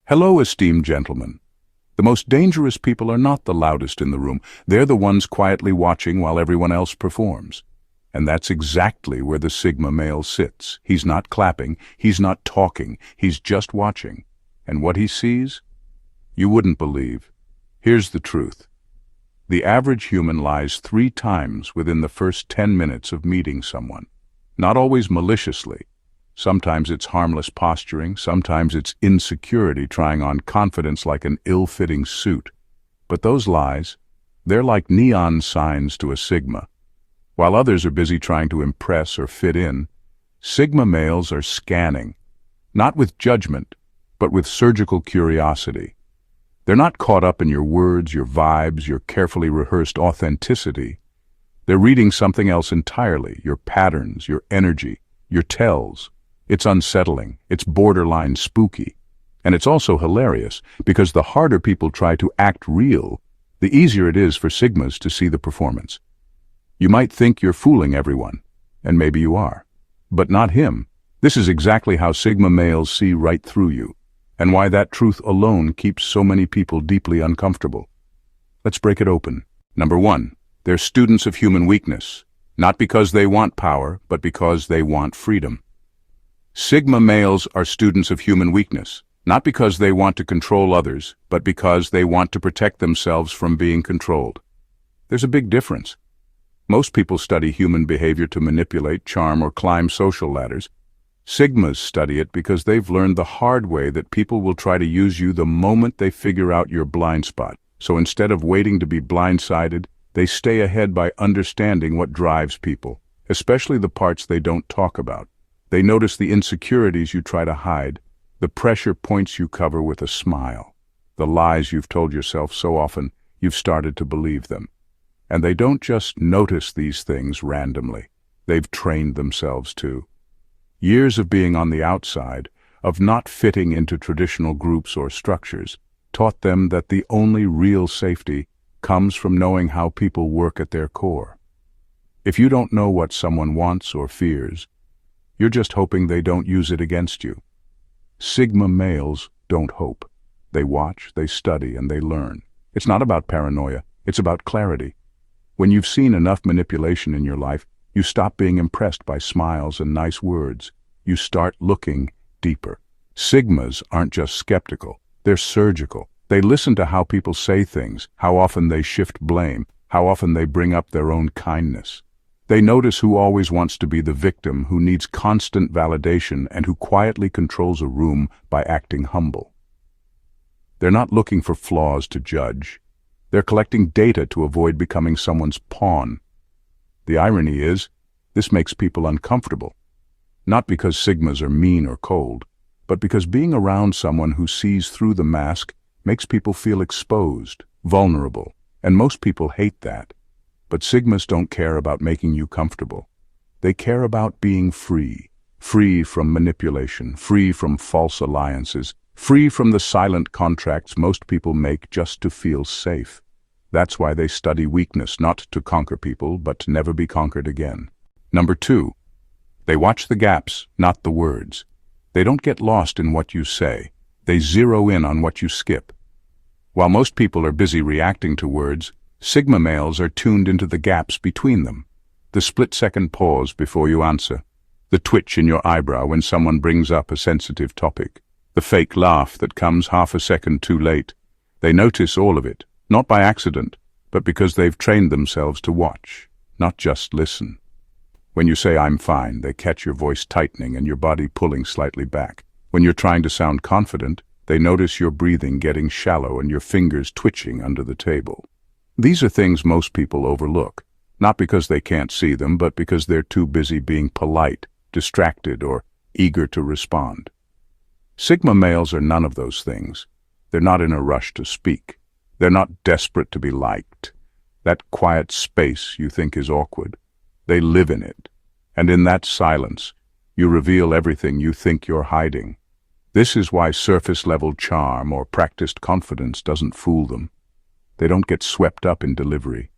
Hello, esteemed gentlemen. The most dangerous people are not the loudest in the room. They're the ones quietly watching while everyone else performs. And that's exactly where the Sigma male sits. He's not clapping, he's not talking, he's just watching. And what he sees? You wouldn't believe. Here's the truth. The average human lies 3 times within the first 10 minutes of meeting someone. Not always maliciously. Sometimes it's harmless posturing, sometimes it's insecurity trying on confidence like an ill-fitting suit. But those lies, they're like neon signs to a Sigma. While others are busy trying to impress or fit in, Sigma males are scanning, not with judgment, but with surgical curiosity. They're not caught up in your words, your vibes, your carefully rehearsed authenticity. They're reading something else entirely, your patterns, your energy, your tells. It's unsettling, it's borderline spooky. And it's also hilarious, because the harder people try to act real, the easier it is for Sigmas to see the performance. You might think you're fooling everyone, and maybe you are. But not him. This is exactly how Sigma males see right through you, and why that truth alone keeps so many people deeply uncomfortable. Let's break it open. Number 1, they're students of human weakness, not because they want power, but because they want freedom. Sigma males are students of human weakness, not because they want to control others, but because they want to protect themselves from being controlled. There's a big difference. Most people study human behavior to manipulate, charm, or climb social ladders. Sigmas study it because they've learned the hard way that people will try to use you the moment they figure out your blind spot. So instead of waiting to be blindsided, they stay ahead by understanding what drives people, especially the parts they don't talk about. They notice the insecurities you try to hide, the pressure points you cover with a smile, the lies you've told yourself so often you've started to believe them. And they don't just notice these things randomly. They've trained themselves to. Years of being on the outside, of not fitting into traditional groups or structures, taught them that the only real safety comes from knowing how people work at their core. If you don't know what someone wants or fears, you're just hoping they don't use it against you. Sigma males don't hope. They watch, they study, and they learn. It's not about paranoia, it's about clarity. When you've seen enough manipulation in your life, you stop being impressed by smiles and nice words. You start looking deeper. Sigmas aren't just skeptical, they're surgical. They listen to how people say things, how often they shift blame, how often they bring up their own kindness. They notice who always wants to be the victim, who needs constant validation, and who quietly controls a room by acting humble. They're not looking for flaws to judge. They're collecting data to avoid becoming someone's pawn. The irony is, this makes people uncomfortable. Not because Sigmas are mean or cold, but because being around someone who sees through the mask makes people feel exposed, vulnerable, and most people hate that. But Sigmas don't care about making you comfortable. They care about being free. Free from manipulation, free from false alliances, free from the silent contracts most people make just to feel safe. That's why they study weakness, not to conquer people, but to never be conquered again. Number 2, they watch the gaps, not the words. They don't get lost in what you say. They zero in on what you skip. While most people are busy reacting to words, Sigma males are tuned into the gaps between them. The split-second pause before you answer. The twitch in your eyebrow when someone brings up a sensitive topic. The fake laugh that comes half a second too late. They notice all of it, not by accident, but because they've trained themselves to watch, not just listen. When you say, "I'm fine," they catch your voice tightening and your body pulling slightly back. When you're trying to sound confident, they notice your breathing getting shallow and your fingers twitching under the table. These are things most people overlook, not because they can't see them, but because they're too busy being polite, distracted, or eager to respond. Sigma males are none of those things. They're not in a rush to speak. They're not desperate to be liked. That quiet space you think is awkward, they live in it. And in that silence, you reveal everything you think you're hiding. This is why surface-level charm or practiced confidence doesn't fool them. They don't get swept up in delivery.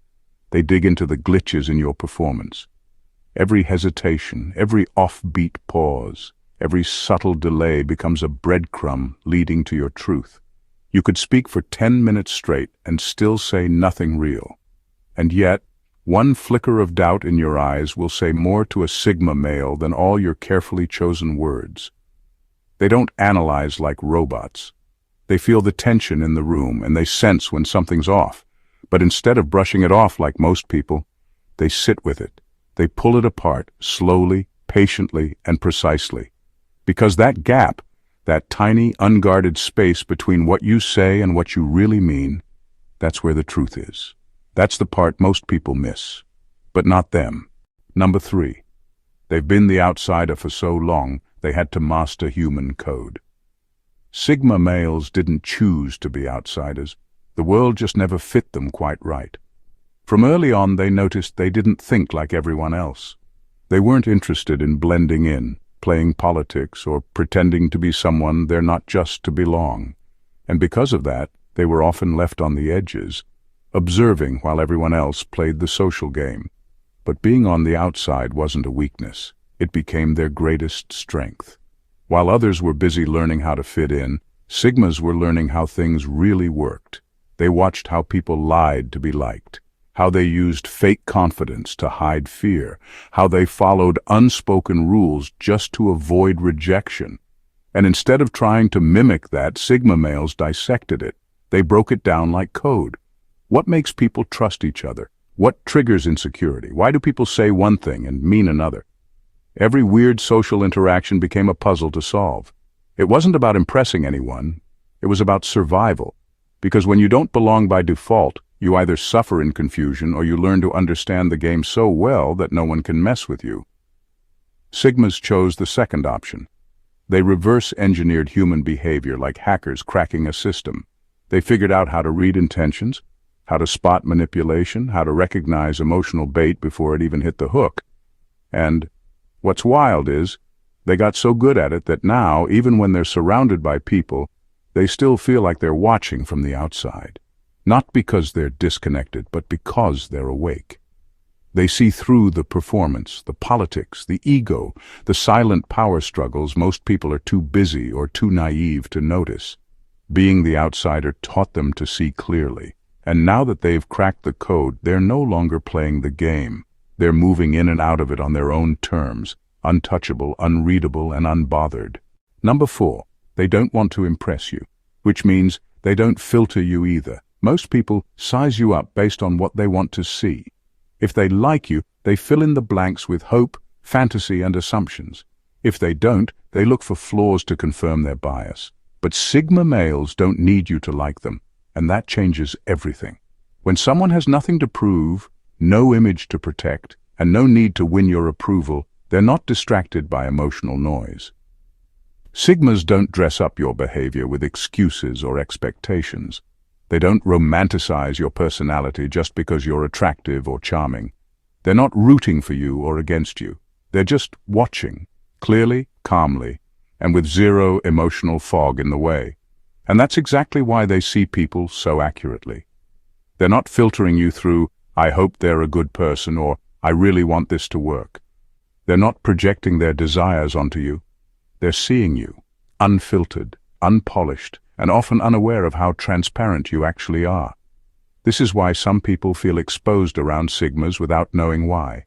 They dig into the glitches in your performance. Every hesitation, every offbeat pause, Every subtle delay becomes a breadcrumb leading to your truth. You could speak for 10 minutes straight and still say nothing real. And yet, one flicker of doubt in your eyes will say more to a Sigma male than all your carefully chosen words. They don't analyze like robots. They feel the tension in the room and they sense when something's off. But instead of brushing it off like most people, they sit with it. They pull it apart, slowly, patiently, and precisely. Because that gap, that tiny, unguarded space between what you say and what you really mean, that's where the truth is. That's the part most people miss. But not them. Number 3. They've been the outsider for so long, they had to master human code. Sigma males didn't choose to be outsiders. The world just never fit them quite right. From early on, they noticed they didn't think like everyone else. They weren't interested in blending in, playing politics, or pretending to be someone they're not just to belong. And because of that, they were often left on the edges, observing while everyone else played the social game. But being on the outside wasn't a weakness. It became their greatest strength. While others were busy learning how to fit in, Sigmas were learning how things really worked. They watched how people lied to be liked, how they used fake confidence to hide fear, how they followed unspoken rules just to avoid rejection. And instead of trying to mimic that, Sigma males dissected it. They broke it down like code. What makes people trust each other? What triggers insecurity? Why do people say one thing and mean another? Every weird social interaction became a puzzle to solve. It wasn't about impressing anyone. It was about survival. Because when you don't belong by default, you either suffer in confusion or you learn to understand the game so well that no one can mess with you. Sigmas chose the second option. They reverse-engineered human behavior like hackers cracking a system. They figured out how to read intentions, how to spot manipulation, how to recognize emotional bait before it even hit the hook. And what's wild is, they got so good at it that now, even when they're surrounded by people, they still feel like they're watching from the outside. Not because they're disconnected, but because they're awake. They see through the performance, the politics, the ego, the silent power struggles most people are too busy or too naive to notice. Being the outsider taught them to see clearly. And now that they've cracked the code, they're no longer playing the game. They're moving in and out of it on their own terms, untouchable, unreadable, and unbothered. Number 4, they don't want to impress you, which means they don't filter you either. Most people size you up based on what they want to see. If they like you, they fill in the blanks with hope, fantasy, and assumptions. If they don't, they look for flaws to confirm their bias. But Sigma males don't need you to like them, and that changes everything. When someone has nothing to prove, no image to protect, and no need to win your approval, they're not distracted by emotional noise. Sigmas don't dress up your behavior with excuses or expectations. They don't romanticize your personality just because you're attractive or charming. They're not rooting for you or against you. They're just watching, clearly, calmly, and with zero emotional fog in the way. And that's exactly why they see people so accurately. They're not filtering you through, "I hope they're a good person," or "I really want this to work." They're not projecting their desires onto you. They're seeing you, unfiltered, unpolished, and often unaware of how transparent you actually are. This is why some people feel exposed around Sigmas without knowing why.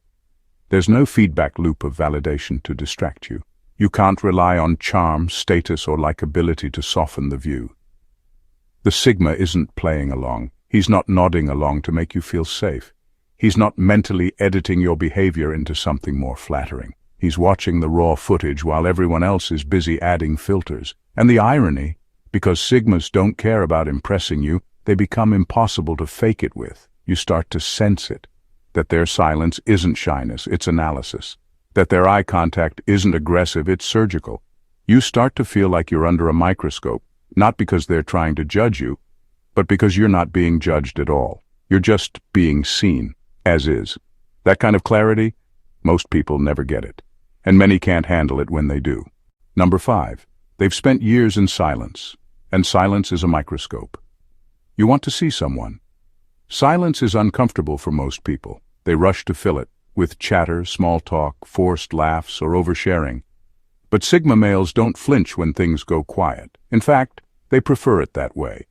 There's no feedback loop of validation to distract you. You can't rely on charm, status, or likability to soften the view. The Sigma isn't playing along. He's not nodding along to make you feel safe. He's not mentally editing your behavior into something more flattering. He's watching the raw footage while everyone else is busy adding filters. And the irony, because Sigmas don't care about impressing you, they become impossible to fake it with. You start to sense it. That their silence isn't shyness, it's analysis. That their eye contact isn't aggressive, it's surgical. You start to feel like you're under a microscope, not because they're trying to judge you, but because you're not being judged at all. You're just being seen, as is. That kind of clarity, most people never get it. And many can't handle it when they do. Number 5, they've spent years in silence. And silence is a microscope. You want to see someone. Silence is uncomfortable for most people. They rush to fill it with chatter, small talk, forced laughs, or oversharing. But Sigma males don't flinch when things go quiet. In fact, they prefer it that way.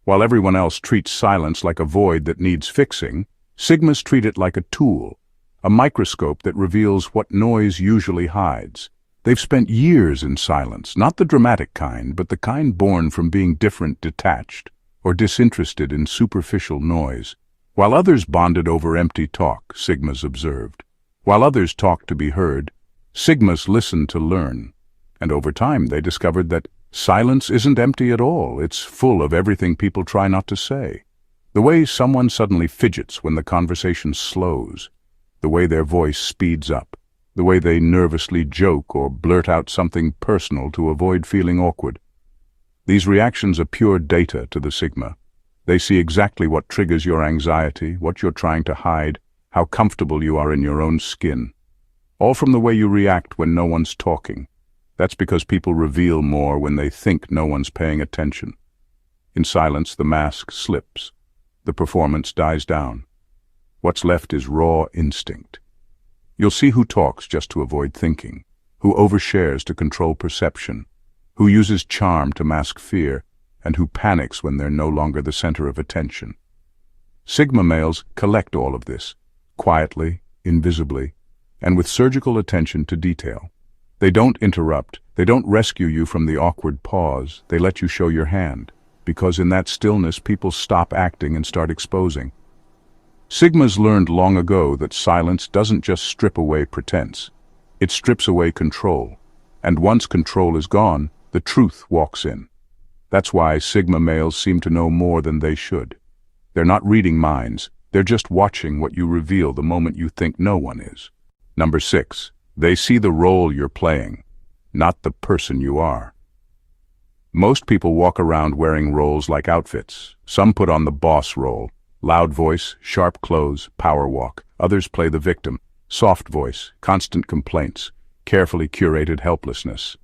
While everyone else treats silence like a void that needs fixing, Sigmas treat it like a tool, a microscope that reveals what noise usually hides. They've spent years in silence, not the dramatic kind, but the kind born from being different, detached, or disinterested in superficial noise. While others bonded over empty talk, Sigmas observed. While others talked to be heard, Sigmas listened to learn. And over time they discovered that silence isn't empty at all. It's full of everything people try not to say. The way someone suddenly fidgets when the conversation slows, the way their voice speeds up, the way they nervously joke or blurt out something personal to avoid feeling awkward. These reactions are pure data to the Sigma. They see exactly what triggers your anxiety, what you're trying to hide, how comfortable you are in your own skin. All from the way you react when no one's talking. That's because people reveal more when they think no one's paying attention. In silence, the mask slips. The performance dies down. What's left is raw instinct. You'll see who talks just to avoid thinking, who overshares to control perception, who uses charm to mask fear, and who panics when they're no longer the center of attention. Sigma males collect all of this, quietly, invisibly, and with surgical attention to detail. They don't interrupt, they don't rescue you from the awkward pause, they let you show your hand, because in that stillness people stop acting and start exposing. Sigmas learned long ago that silence doesn't just strip away pretense, it strips away control, and once control is gone, the truth walks in. That's why Sigma males seem to know more than they should. They're not reading minds, they're just watching what you reveal the moment you think no one is. Number 6. They see the role you're playing, not the person you are. Most people walk around wearing roles like outfits. Some put on the boss role, loud voice, sharp clothes, power walk. Others play the victim, soft voice, constant complaints, carefully curated helplessness.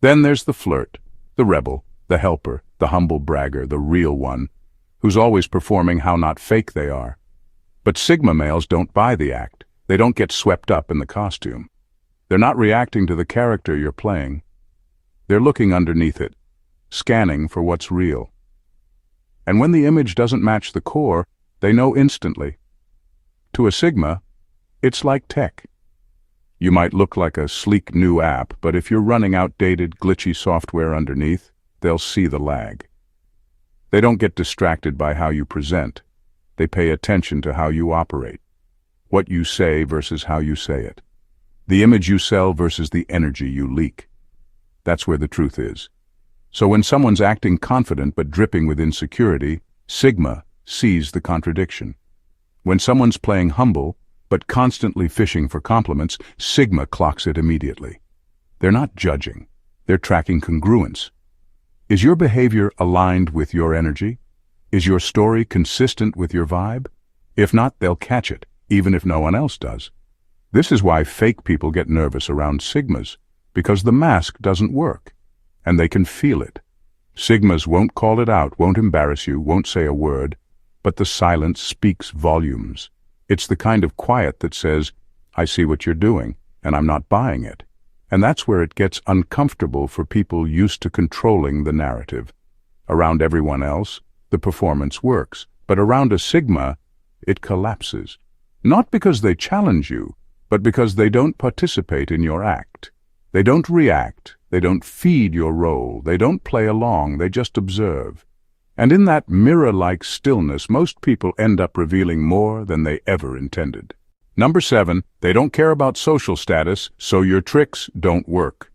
Then there's the flirt, the rebel, the helper, the humble bragger, the real one, who's always performing how not fake they are. But Sigma males don't buy the act. They don't get swept up in the costume. They're not reacting to the character you're playing. They're looking underneath it, scanning for what's real. And when the image doesn't match the core, they know instantly. To a Sigma, it's like tech. You might look like a sleek new app, but if you're running outdated, glitchy software underneath, they'll see the lag. They don't get distracted by how you present. They pay attention to how you operate. What you say versus how you say it. The image you sell versus the energy you leak. That's where the truth is. So when someone's acting confident but dripping with insecurity, Sigma sees the contradiction. When someone's playing humble but constantly fishing for compliments, Sigma clocks it immediately. They're not judging. They're tracking congruence. Is your behavior aligned with your energy? Is your story consistent with your vibe? If not, they'll catch it, even if no one else does. This is why fake people get nervous around Sigmas, because the mask doesn't work, and they can feel it. Sigmas won't call it out, won't embarrass you, won't say a word, but the silence speaks volumes. It's the kind of quiet that says, I see what you're doing, and I'm not buying it. And that's where it gets uncomfortable for people used to controlling the narrative. Around everyone else, the performance works, but around a Sigma, it collapses. Not because they challenge you, but because they don't participate in your act. They don't react, they don't feed your role, they don't play along, they just observe. And in that mirror-like stillness, most people end up revealing more than they ever intended. Number 7, they don't care about social status, so your tricks don't work.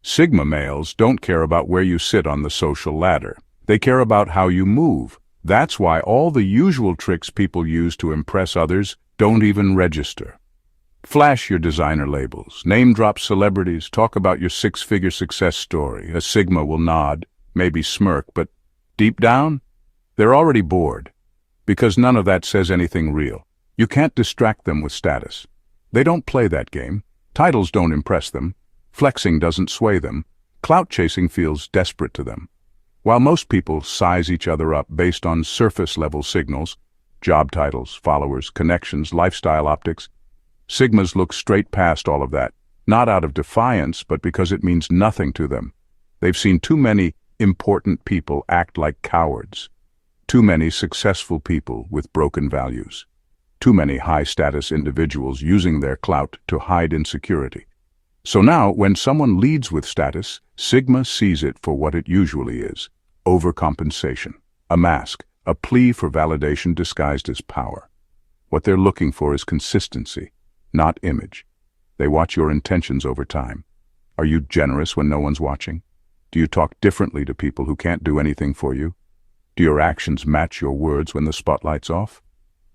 Sigma males don't care about where you sit on the social ladder. They care about how you move. That's why all the usual tricks people use to impress others don't even register. Flash your designer labels, name-drop celebrities, talk about your 6-figure success story. A Sigma will nod, maybe smirk, but deep down, they're already bored, because none of that says anything real. You can't distract them with status. They don't play that game. Titles don't impress them. Flexing doesn't sway them. Clout chasing feels desperate to them. While most people size each other up based on surface-level signals, job titles, followers, connections, lifestyle optics, Sigmas look straight past all of that. not out of defiance, but because it means nothing to them. They've seen too many important people act like cowards, too many successful people with broken values, too many high-status individuals using their clout to hide insecurity. So now, when someone leads with status, Sigma sees it for what it usually is: overcompensation, a mask, a plea for validation disguised as power. What they're looking for is consistency, not image. They watch your intentions over time. Are you generous when no one's watching? Do you talk differently to people who can't do anything for you? Do your actions match your words when the spotlight's off?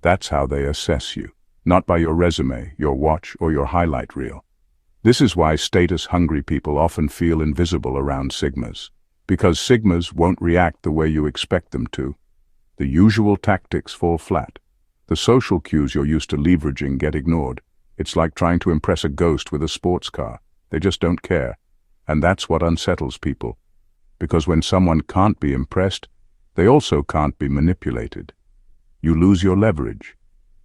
That's how they assess you, not by your resume, your watch, or your highlight reel. This is why status-hungry people often feel invisible around Sigmas, because Sigmas won't react the way you expect them to. The usual tactics fall flat. The social cues you're used to leveraging get ignored. It's like trying to impress a ghost with a sports car. They just don't care. And that's what unsettles people. Because when someone can't be impressed, they also can't be manipulated. You lose your leverage.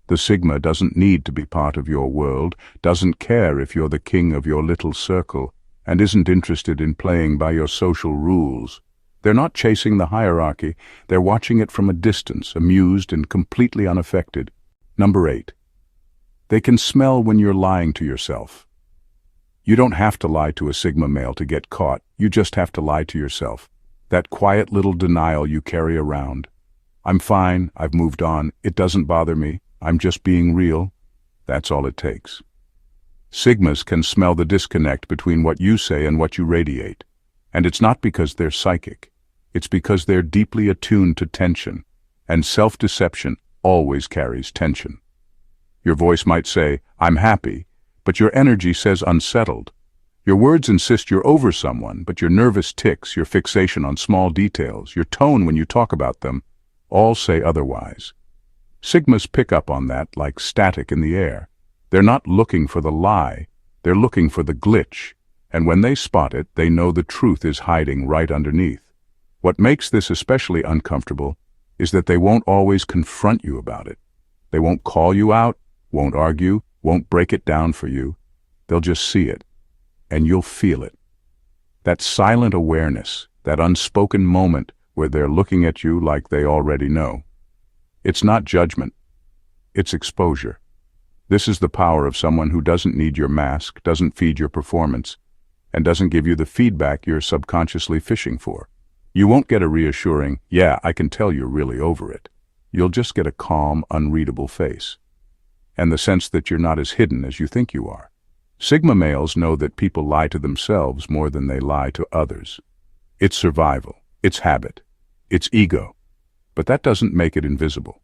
The Sigma doesn't need to be part of your world, doesn't care if you're the king of your little circle, and isn't interested in playing by your social rules. They're not chasing the hierarchy, they're watching it from a distance, amused and completely unaffected. Number 8. They can smell when you're lying to yourself. You don't have to lie to a Sigma male to get caught, you just have to lie to yourself. That quiet little denial you carry around. I'm fine, I've moved on, it doesn't bother me, I'm just being real. That's all it takes. Sigmas can smell the disconnect between what you say and what you radiate. And it's not because they're psychic. It's because they're deeply attuned to tension. And self-deception always carries tension. Your voice might say, I'm happy, but your energy says unsettled. Your words insist you're over someone, but your nervous tics, your fixation on small details, your tone when you talk about them, all say otherwise. Sigmas pick up on that like static in the air. They're not looking for the lie, they're looking for the glitch, and when they spot it, they know the truth is hiding right underneath. What makes this especially uncomfortable is that they won't always confront you about it. They won't call you out, won't argue, won't break it down for you. They'll just see it, and you'll feel it. That silent awareness, that unspoken moment where they're looking at you like they already know. It's not judgment, it's exposure. This is the power of someone who doesn't need your mask, doesn't feed your performance, and doesn't give you the feedback you're subconsciously fishing for. You won't get a reassuring, yeah, I can tell you're really over it. You'll just get a calm, unreadable face. And the sense that you're not as hidden as you think you are. Sigma males know that people lie to themselves more than they lie to others. It's survival, it's habit, it's ego. But that doesn't make it invisible.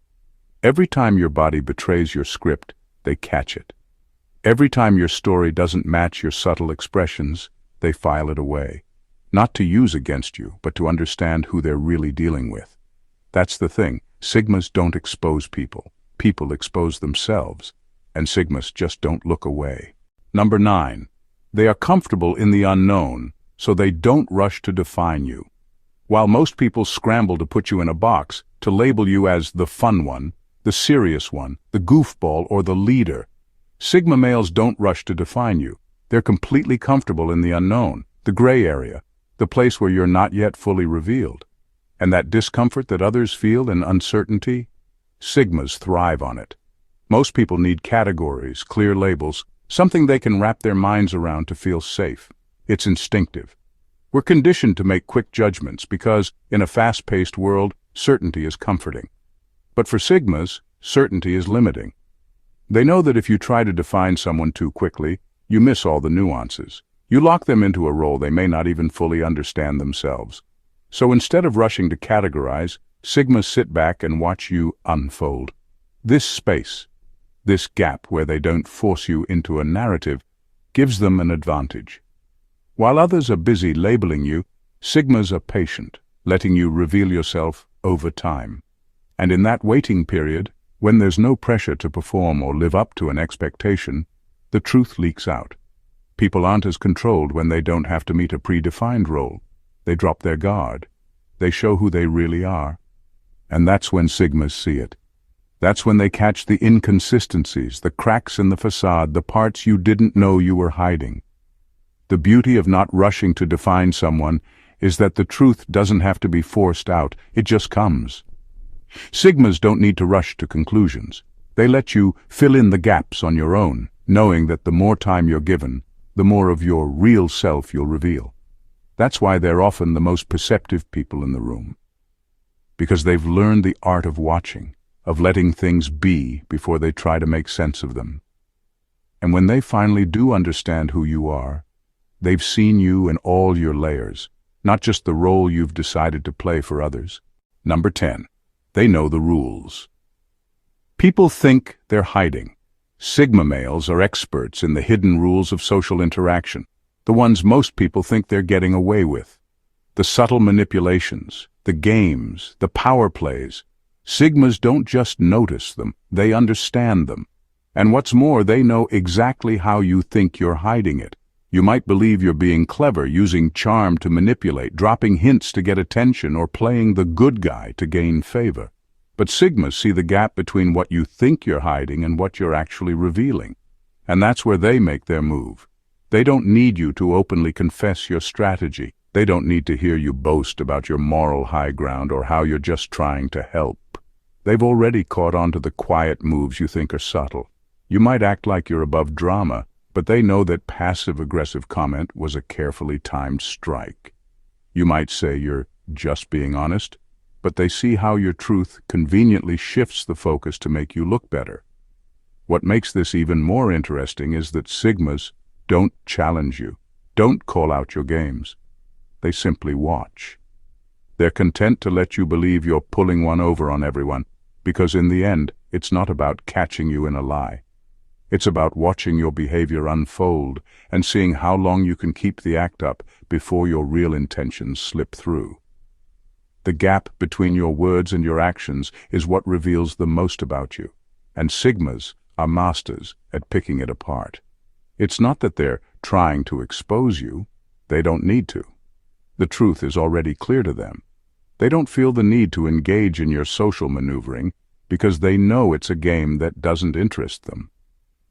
Every time your body betrays your script, they catch it. Every time your story doesn't match your subtle expressions, they file it away. Not to use against you, but to understand who they're really dealing with. That's the thing. Sigmas don't expose people. People expose themselves. And Sigmas just don't look away. Number 9. They are comfortable in the unknown, so they don't rush to define you. While most people scramble to put you in a box, to label you as the fun one, the serious one, the goofball, or the leader, Sigma males don't rush to define you. They're completely comfortable in the unknown, the gray area, the place where you're not yet fully revealed. And that discomfort that others feel in uncertainty, Sigmas thrive on it. Most people need categories, clear labels, something they can wrap their minds around to feel safe. It's instinctive. We're conditioned to make quick judgments because, in a fast-paced world, certainty is comforting. But for Sigmas, certainty is limiting. They know that if you try to define someone too quickly, you miss all the nuances. You lock them into a role they may not even fully understand themselves. So instead of rushing to categorize, Sigmas sit back and watch you unfold. This space, this gap where they don't force you into a narrative, gives them an advantage. While others are busy labeling you, Sigmas are patient, letting you reveal yourself over time. And in that waiting period, when there's no pressure to perform or live up to an expectation, the truth leaks out. People aren't as controlled when they don't have to meet a predefined role. They drop their guard. They show who they really are. And that's when Sigmas see it. That's when they catch the inconsistencies, the cracks in the facade, the parts you didn't know you were hiding. The beauty of not rushing to define someone is that the truth doesn't have to be forced out, it just comes. Sigmas don't need to rush to conclusions. They let you fill in the gaps on your own, knowing that the more time you're given, the more of your real self you'll reveal. That's why they're often the most perceptive people in the room. Because they've learned the art of watching, of letting things be before they try to make sense of them. And when they finally do understand who you are, they've seen you in all your layers, not just the role you've decided to play for others. Number 10. They know the rules. People think they're hiding. Sigma males are experts in the hidden rules of social interaction, the ones most people think they're getting away with. The subtle manipulations, the games, the power plays. Sigmas don't just notice them, they understand them. And what's more, they know exactly how you think you're hiding it. You might believe you're being clever, using charm to manipulate, dropping hints to get attention, or playing the good guy to gain favor. But Sigmas see the gap between what you think you're hiding and what you're actually revealing. And that's where they make their move. They don't need you to openly confess your strategy. They don't need to hear you boast about your moral high ground or how you're just trying to help. They've already caught on to the quiet moves you think are subtle. You might act like you're above drama, but they know that passive-aggressive comment was a carefully timed strike. You might say you're just being honest, but they see how your truth conveniently shifts the focus to make you look better. What makes this even more interesting is that Sigmas don't challenge you, don't call out your games. They simply watch. They're content to let you believe you're pulling one over on everyone, because in the end, it's not about catching you in a lie. It's about watching your behavior unfold and seeing how long you can keep the act up before your real intentions slip through. The gap between your words and your actions is what reveals the most about you, and Sigmas are masters at picking it apart. It's not that they're trying to expose you. They don't need to. The truth is already clear to them. They don't feel the need to engage in your social maneuvering because they know it's a game that doesn't interest them.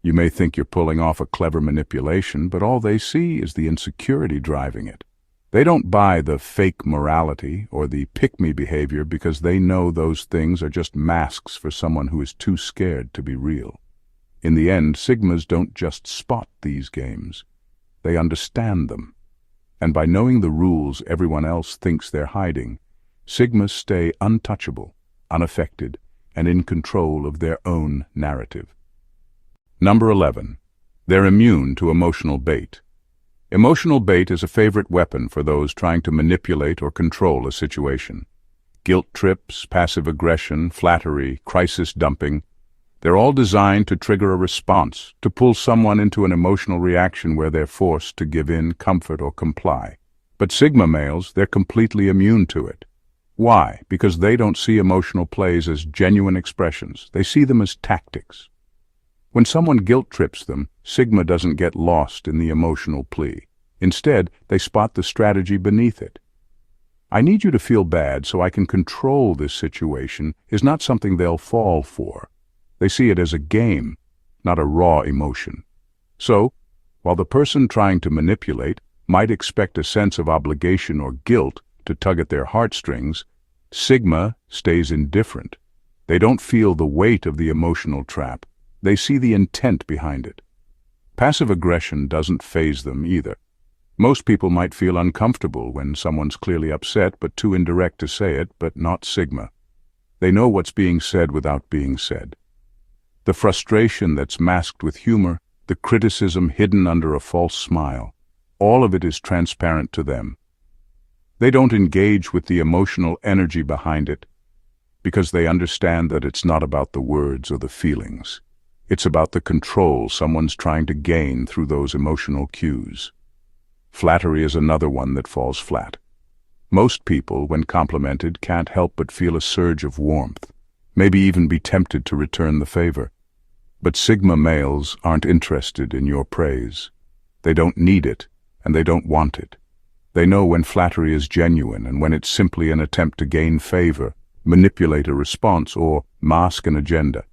You may think you're pulling off a clever manipulation, but all they see is the insecurity driving it. They don't buy the fake morality or the pick-me behavior because they know those things are just masks for someone who is too scared to be real. In the end, Sigmas don't just spot these games. They understand them. And by knowing the rules everyone else thinks they're hiding, Sigmas stay untouchable, unaffected, and in control of their own narrative. Number 11. They're immune to emotional bait. Emotional bait is a favorite weapon for those trying to manipulate or control a situation. Guilt trips, passive aggression, flattery, crisis dumping. They're all designed to trigger a response, to pull someone into an emotional reaction where they're forced to give in, comfort, or comply. But Sigma males, they're completely immune to it. Why? Because they don't see emotional plays as genuine expressions. They see them as tactics. When someone guilt trips them, Sigma doesn't get lost in the emotional plea. Instead, they spot the strategy beneath it. I need you to feel bad so I can control this situation is not something they'll fall for. They see it as a game, not a raw emotion. So, while the person trying to manipulate might expect a sense of obligation or guilt to tug at their heartstrings, Sigma stays indifferent. They don't feel the weight of the emotional trap. They see the intent behind it. Passive aggression doesn't faze them either. Most people might feel uncomfortable when someone's clearly upset but too indirect to say it, but not Sigma. They know what's being said without being said. The frustration that's masked with humor, the criticism hidden under a false smile, all of it is transparent to them. They don't engage with the emotional energy behind it because they understand that it's not about the words or the feelings. It's about the control someone's trying to gain through those emotional cues. Flattery is another one that falls flat. Most people, when complimented, can't help but feel a surge of warmth, maybe even be tempted to return the favor. But Sigma males aren't interested in your praise. They don't need it, and they don't want it. They know when flattery is genuine and when it's simply an attempt to gain favor, manipulate a response, or mask an agenda.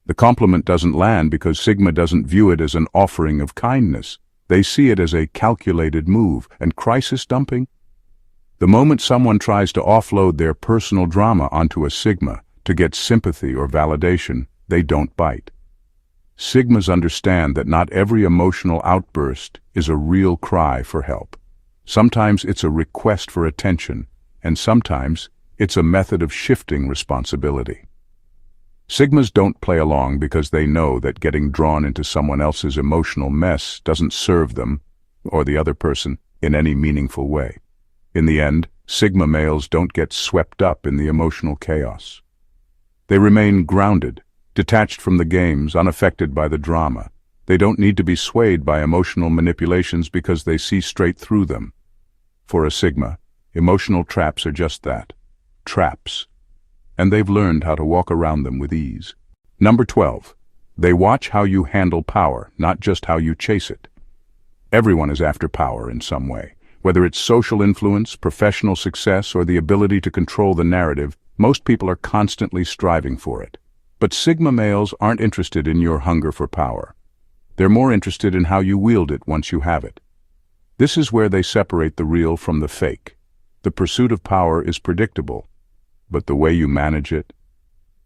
The compliment doesn't land because Sigma doesn't view it as an offering of kindness. They see it as a calculated move, and crisis dumping? The moment someone tries to offload their personal drama onto a Sigma to get sympathy or validation, they don't bite. Sigmas understand that not every emotional outburst is a real cry for help. Sometimes it's a request for attention, and sometimes it's a method of shifting responsibility. Sigmas don't play along because they know that getting drawn into someone else's emotional mess doesn't serve them, or the other person, in any meaningful way. In the end, Sigma males don't get swept up in the emotional chaos. They remain grounded, detached from the games, unaffected by the drama. They don't need to be swayed by emotional manipulations because they see straight through them. For a Sigma, emotional traps are just that, traps. And they've learned how to walk around them with ease. Number 12. They watch how you handle power, not just how you chase it. Everyone is after power in some way. Whether it's social influence, professional success, or the ability to control the narrative, most people are constantly striving for it. But Sigma males aren't interested in your hunger for power. They're more interested in how you wield it once you have it. This is where they separate the real from the fake. The pursuit of power is predictable, but the way you manage it,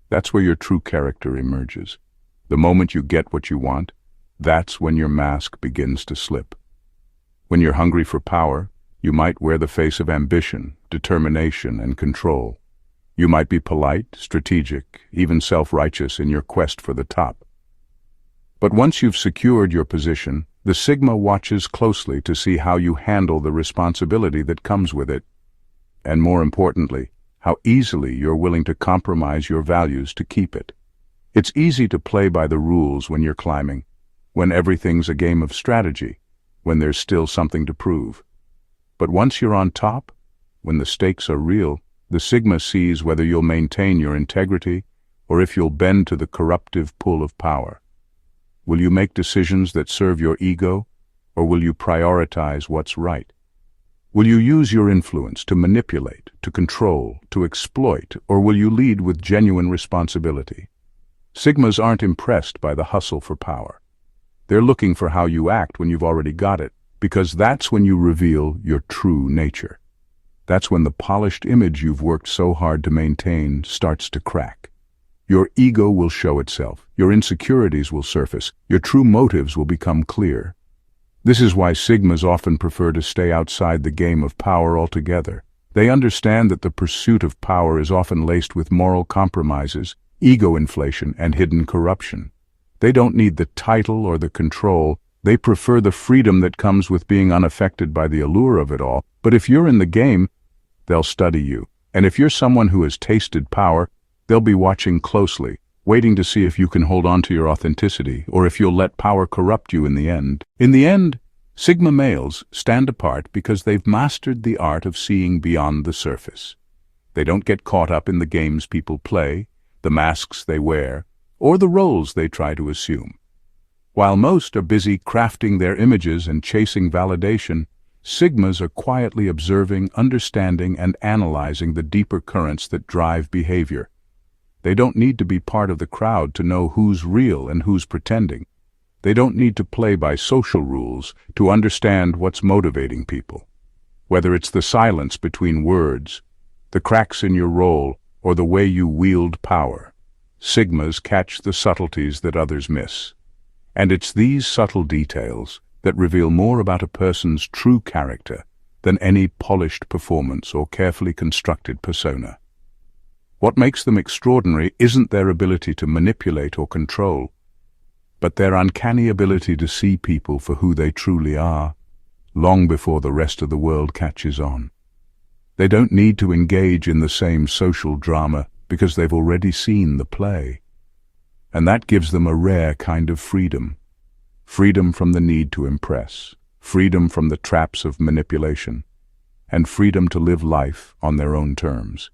that's where your true character emerges. The moment you get what you want, that's when your mask begins to slip. When you're hungry for power, you might wear the face of ambition, determination, and control. You might be polite, strategic, even self-righteous in your quest for the top. But once you've secured your position, the Sigma watches closely to see how you handle the responsibility that comes with it, and more importantly, how easily you're willing to compromise your values to keep it. It's easy to play by the rules when you're climbing, when everything's a game of strategy, when there's still something to prove. But once you're on top, when the stakes are real, the Sigma sees whether you'll maintain your integrity or if you'll bend to the corruptive pull of power. Will you make decisions that serve your ego, or will you prioritize what's right? Will you use your influence to manipulate, to control, to exploit, or will you lead with genuine responsibility? Sigmas aren't impressed by the hustle for power. They're looking for how you act when you've already got it, because that's when you reveal your true nature. That's when the polished image you've worked so hard to maintain starts to crack. Your ego will show itself, your insecurities will surface, your true motives will become clear. This is why Sigmas often prefer to stay outside the game of power altogether. They understand that the pursuit of power is often laced with moral compromises, ego inflation, and hidden corruption. They don't need the title or the control. They prefer the freedom that comes with being unaffected by the allure of it all. But if you're in the game, they'll study you. And if you're someone who has tasted power, they'll be watching closely, waiting to see if you can hold on to your authenticity, or if you'll let power corrupt you in the end. In the end, Sigma males stand apart because they've mastered the art of seeing beyond the surface. They don't get caught up in the games people play, the masks they wear, or the roles they try to assume. While most are busy crafting their images and chasing validation, Sigmas are quietly observing, understanding, and analyzing the deeper currents that drive behavior. They don't need to be part of the crowd to know who's real and who's pretending. They don't need to play by social rules to understand what's motivating people. Whether it's the silence between words, the cracks in your role, or the way you wield power, Sigmas catch the subtleties that others miss. And it's these subtle details that reveal more about a person's true character than any polished performance or carefully constructed persona. What makes them extraordinary isn't their ability to manipulate or control, but their uncanny ability to see people for who they truly are, long before the rest of the world catches on. They don't need to engage in the same social drama because they've already seen the play. And that gives them a rare kind of freedom. Freedom from the need to impress, freedom from the traps of manipulation, and freedom to live life on their own terms.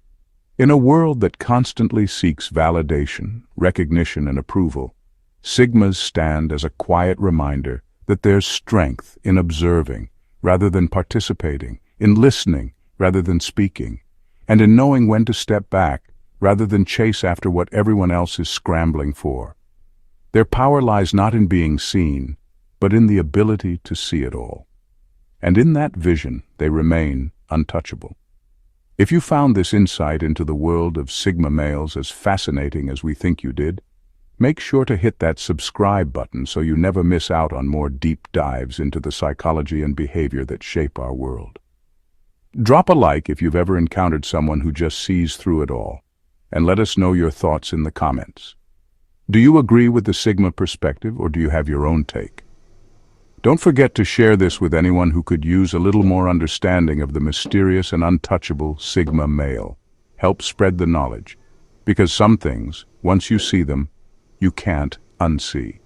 In a world that constantly seeks validation, recognition, and approval, Sigmas stand as a quiet reminder that there's strength in observing rather than participating, in listening rather than speaking, and in knowing when to step back rather than chase after what everyone else is scrambling for. Their power lies not in being seen, but in the ability to see it all. And in that vision, they remain untouchable. If you found this insight into the world of Sigma males as fascinating as we think you did, make sure to hit that subscribe button so you never miss out on more deep dives into the psychology and behavior that shape our world. Drop a like if you've ever encountered someone who just sees through it all, and let us know your thoughts in the comments. Do you agree with the Sigma perspective, or do you have your own take? Don't forget to share this with anyone who could use a little more understanding of the mysterious and untouchable Sigma male. Help spread the knowledge, because some things, once you see them, you can't unsee.